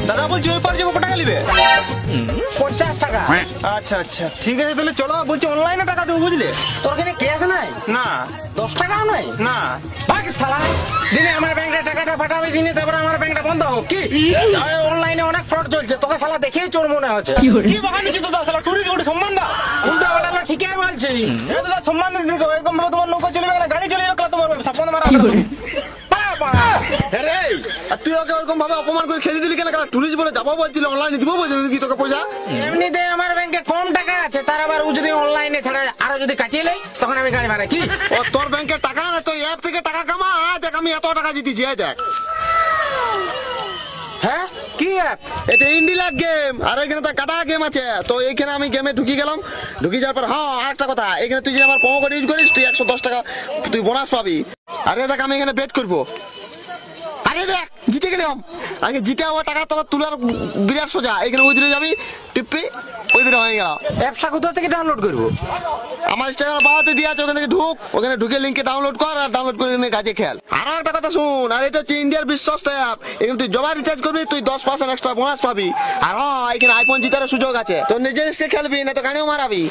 দাদা বলছি ওই পার যাবো, কত টাকা নিবে? 50 টাকা। আচ্ছা আচ্ছা ঠিক আছে, তাহলে চলো। বলছি অনলাইনে টাকা দেবো, বুঝলে? তোর কাছে ক্যাশ নাই? না 10 টাকাও নাই? না। ভাগ শালা, দিনে আমার ব্যাংকে টাকাটা পাঠাবি, দিনে তারপরে আমার ব্যাংকটা বন্ধ হোক কি? অনলাইনে অনেক ফ্রড চলছে, তোকে শালা দেখেই চোর মনে হচ্ছে। কি বাগান নিচ্ছি দাদা, শালা টুরিস্ট ওটা সম্মান দাও। উল্টা পাল্টা ঠিকই বলছি। এ দাদা সম্মান দিচ্ছি, এরকম ভাবে তোমার নৌকা চলবে না, গাড়ি চলে যাবে, তোমার সাপন মারা। আরে আর তুই ওকে ওরকম ভাবে অপমান করে খেলে দিলি কেন? টুরিস্ট বলে যাবো বলছিল, অনলাইনে দিব বলছিল কি তোকে পয়সা? এমনিতে আমার ব্যাংকে কম টাকা আছে, তার আবার ও যদি অনলাইনে ছাড়া আরো যদি কাটিয়ে লাই, তখন আমি গাড়ি ভাড়া কি? ও তোর ব্যাংকে টাকা না, তুই অ্যাপ থেকে টাকা কামা। দেখ আমি এত টাকা জিতেছি, দেখ হ্যাঁ কি অ্যাপ? এটা ইন্ডিলাক গেম, আর এখানে তো কাটা গেম আছে। তো এইখানে আমি গেমে ঢুকি গেলাম, ঢুকি যাওয়ার পর হ্যাঁ আরেকটা কথা, এখানে তুই যদি আমার প্রোমো কোড ইউজ করিস, তুই 110 টাকা তুই বোনাস পাবি। আরে দেখ আমি এখানে বেট করবো, আরে দেখ জিতে গেলাম। আগে জিতে আমার টাকা তোর তুলার বিরাট সোজা, এখানে ওই দিনে যাবি টিপি, ওই দিনে হয়ে গেল। অ্যাপসটা কোথা থেকে ডাউনলোড করবো? আমার ইনস্টাগ্রাম বাবাতে দিয়ে আছে, ওখান থেকে ঢুক, ওখানে ঢুকে লিঙ্কে ডাউনলোড কর, আর ডাউনলোড করে নিয়ে কাজে খেল। আরো একটা কথা শুন, আর এটা হচ্ছে ইন্ডিয়ার বিশ্বস্ত অ্যাপ। এখানে তুই জবা রিচার্জ করবি, তুই 10% এক্সট্রা বোনাস পাবি। আর হ্যাঁ এখানে আইফোন জিতার সুযোগ আছে। তো নিজের খেলবি না তো গাড়িও মারাবি।